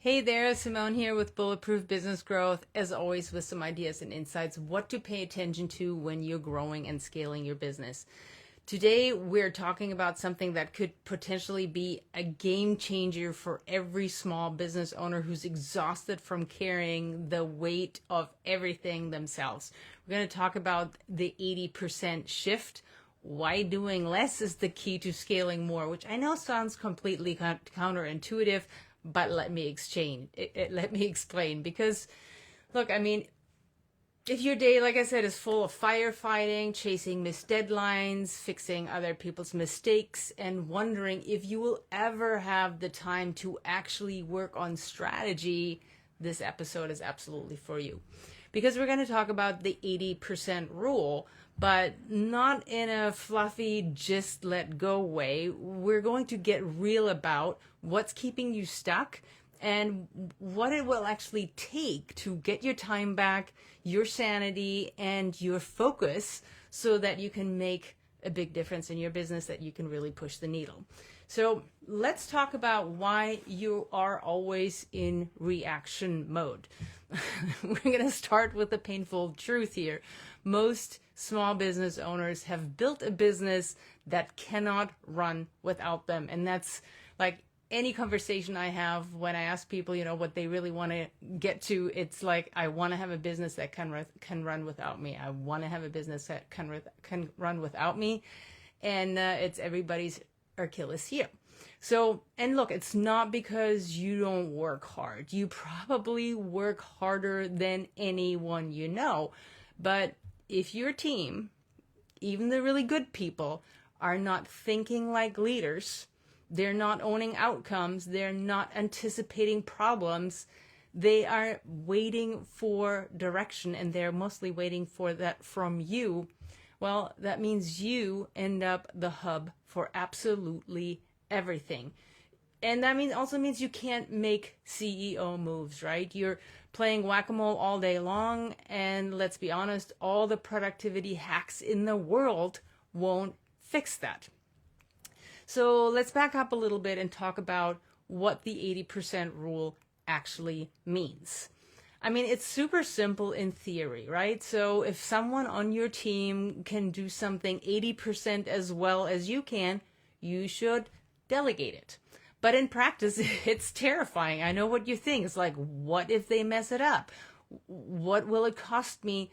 Hey there, Simone here with Bulletproof Business Growth, as always with some ideas and insights, what to pay attention to when you're growing and scaling your business. Today, we're talking about something that could potentially be a game changer for every small business owner who's exhausted from carrying the weight of everything themselves. We're going to talk about the 80% shift. Why doing less is the key to scaling more, which I know sounds completely counterintuitive, but let me explain. Because, look, I mean, if your day, like I said, is full of firefighting, chasing missed deadlines, fixing other people's mistakes, and wondering if you will ever have the time to actually work on strategy, this episode is absolutely for you. Because we're going to talk about the 80% rule, but not in a fluffy, just let go way. We're going to get real about what's keeping you stuck and what it will actually take to get your time back, your sanity, and your focus so that you can make a big difference in your business, that you can really push the needle. So let's talk about why you are always in reaction mode. We're going to start with the painful truth here. Most small business owners have built a business that cannot run without them. And that's like any conversation I have when I ask people, what they really want to get to. It's like, I want to have a business that can run without me. I want to have a business that can run without me. And it's everybody's Achilles heel. So, and look, it's not because you don't work hard. You probably work harder than anyone you know. But if your team, even the really good people, are not thinking like leaders, they're not owning outcomes, they're not anticipating problems, they are waiting for direction, and they're mostly waiting for that from you, well, that means you end up the hub for absolutely everything. And that also means you can't make CEO moves, right? You're playing whack-a-mole all day long, and let's be honest, all the productivity hacks in the world won't fix that. So let's back up a little bit and talk about what the 80% rule actually means. I mean, it's super simple in theory, right? So if someone on your team can do something 80% as well as you can, you should delegate it. But in practice, it's terrifying. I know what you think. It's like, what if they mess it up? What will it cost me?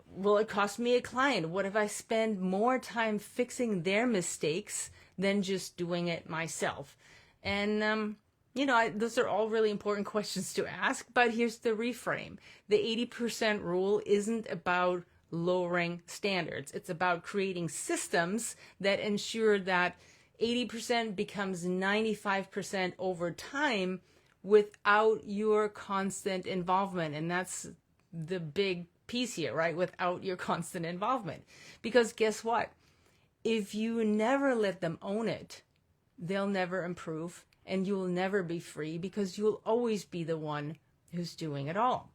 Will it cost me a client? What if I spend more time fixing their mistakes than just doing it myself? And, those are all really important questions to ask, but here's the reframe. The 80% rule isn't about lowering standards. It's about creating systems that ensure that 80% becomes 95% over time without your constant involvement. And that's the big piece here, right? Without your constant involvement. Because guess what? If you never let them own it, they'll never improve, and you'll never be free because you'll always be the one who's doing it all.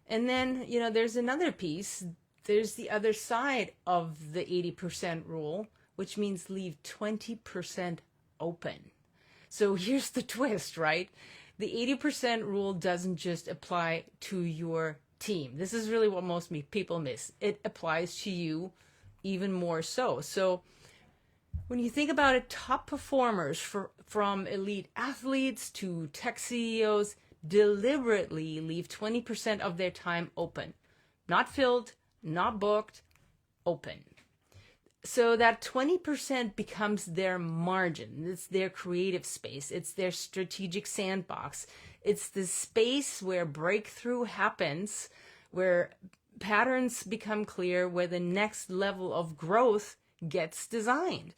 And then, there's another piece. There's the other side of the 80% rule, which means leave 20% open. So here's the twist, right? The 80% rule doesn't just apply to your team. This is really what most people miss. It applies to you even more so. So when you think about it, top performers from elite athletes to tech CEOs deliberately leave 20% of their time open. Not filled, not booked, open. So that 20% becomes their margin. It's their creative space. It's their strategic sandbox. It's the space where breakthrough happens, where patterns become clear, where the next level of growth gets designed.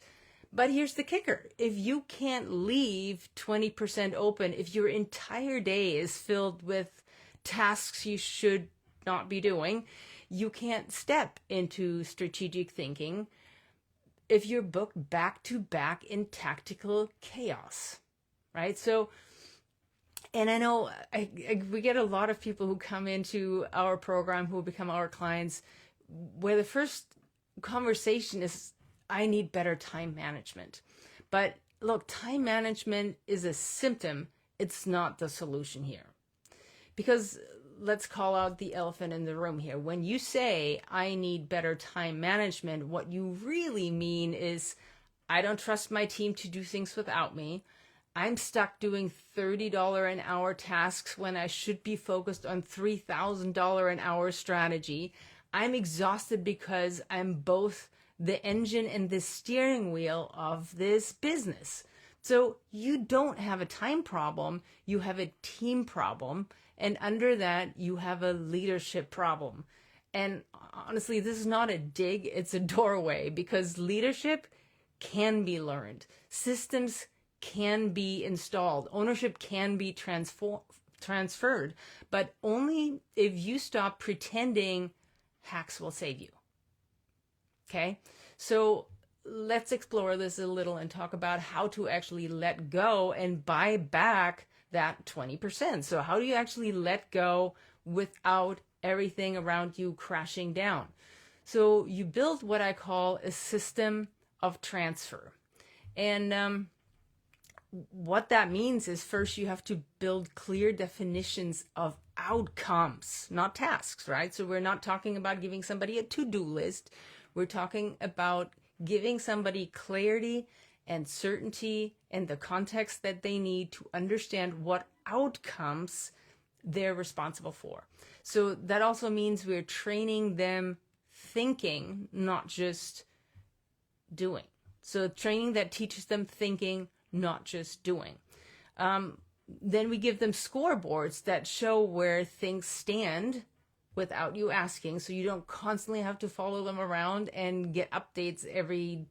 But here's the kicker. If you can't leave 20% open, if your entire day is filled with tasks you should not be doing, you can't step into strategic thinking if you're booked back to back in tactical chaos, right? So, and I know we get a lot of people who come into our program who become our clients where the first conversation is, I need better time management. But look, time management is a symptom. it's not the solution here. Because let's call out the elephant in the room here. When you say, I need better time management, what you really mean is, I don't trust my team to do things without me. I'm stuck doing $30 an hour tasks when I should be focused on $3,000 an hour strategy. I'm exhausted because I'm both the engine and the steering wheel of this business. So you don't have a time problem, you have a team problem. And under that, you have a leadership problem. And honestly, this is not a dig, it's a doorway, because leadership can be learned. Systems can be installed. Ownership can be transferred, but only if you stop pretending hacks will save you. Okay? So let's explore this a little and talk about how to actually let go and buy back that 20%. So how do you actually let go without everything around you crashing down? So you build what I call a system of transfer. And what that means is, first you have to build clear definitions of outcomes, not tasks, right? So we're not talking about giving somebody a to-do list. We're talking about giving somebody clarity and certainty and the context that they need to understand what outcomes they're responsible for. So that also means we're training them thinking, not just doing. So training that teaches them thinking, not just doing. Then we give them scoreboards that show where things stand without you asking, so you don't constantly have to follow them around and get updates every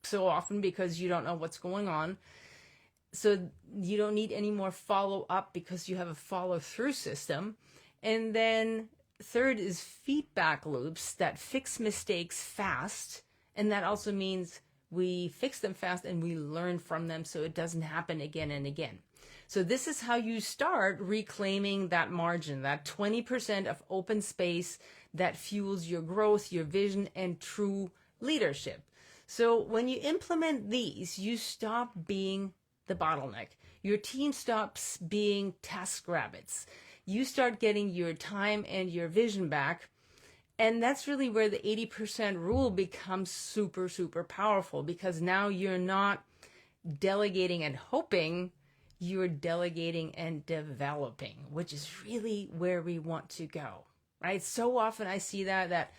so often because you don't know what's going on. So you don't need any more follow up because you have a follow through system. And then third is feedback loops that fix mistakes fast. And that also means we fix them fast and we learn from them so it doesn't happen again and again. So this is how you start reclaiming that margin, that 20% of open space that fuels your growth, your vision, and true leadership. So when you implement these, you stop being the bottleneck. Your team stops being task rabbits. You start getting your time and your vision back. And that's really where the 80% rule becomes super, super powerful, because now you're not delegating and hoping, you're delegating and developing, which is really where we want to go, right? So often I see that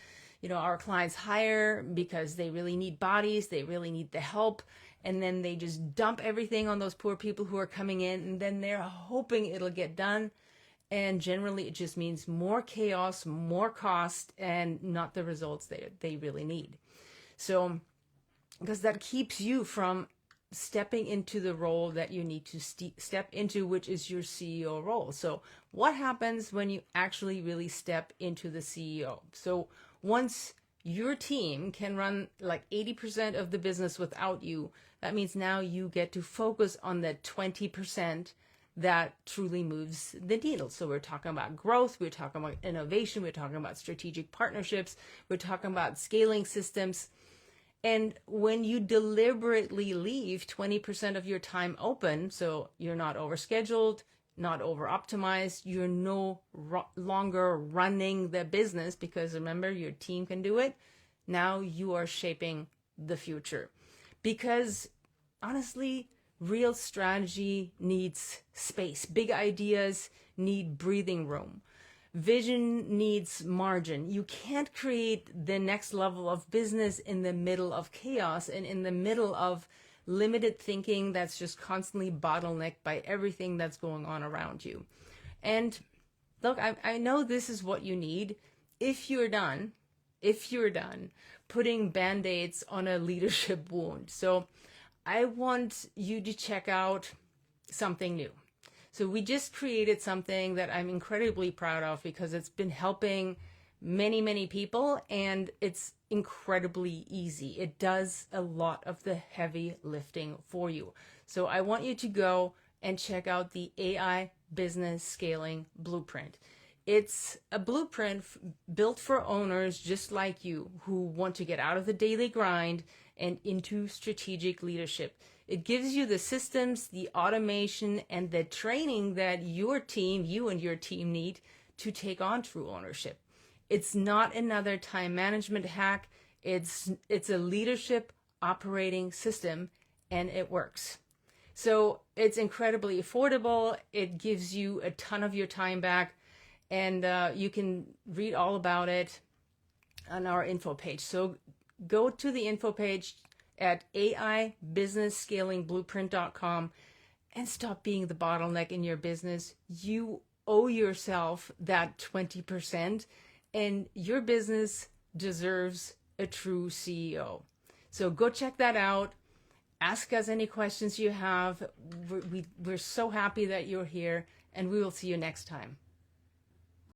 our clients hire because they really need bodies, they really need the help, and then they just dump everything on those poor people who are coming in, and then they're hoping it'll get done. And generally it just means more chaos, more cost, and not the results they really need. So, because that keeps you from stepping into the role that you need to step into, which is your CEO role. So what happens when you actually really step into the CEO? So once your team can run like 80% of the business without you, that means now you get to focus on the 20% that truly moves the needle. So we're talking about growth, we're talking about innovation, we're talking about strategic partnerships, we're talking about scaling systems. And when you deliberately leave 20% of your time open, so you're not overscheduled, not over optimized, you're no longer running the business, because remember, your team can do it. Now you are shaping the future. Because honestly, real strategy needs space. Big ideas need breathing room. Vision needs margin. You can't create the next level of business in the middle of chaos and in the middle of limited thinking that's just constantly bottlenecked by everything that's going on around you. And look, I know this is what you need if you're done putting band-aids on a leadership wound. So I want you to check out something new. So we just created something that I'm incredibly proud of, because it's been helping many, many people, and it's incredibly easy. It does a lot of the heavy lifting for you. So I want you to go and check out the AI Business Scaling Blueprint. It's a blueprint built for owners just like you, who want to get out of the daily grind and into strategic leadership. It gives you the systems, the automation, and the training that you and your team need to take on true ownership. It's not another time management hack. It's a leadership operating system, and it works. So it's incredibly affordable. It gives you a ton of your time back, and you can read all about it on our info page. So go to the info page at aibusinessscalingblueprint.com and stop being the bottleneck in your business. You owe yourself that 20%, and your business deserves a true CEO. So go check that out. Ask us any questions you have. We're so happy that you're here, and we will see you next time.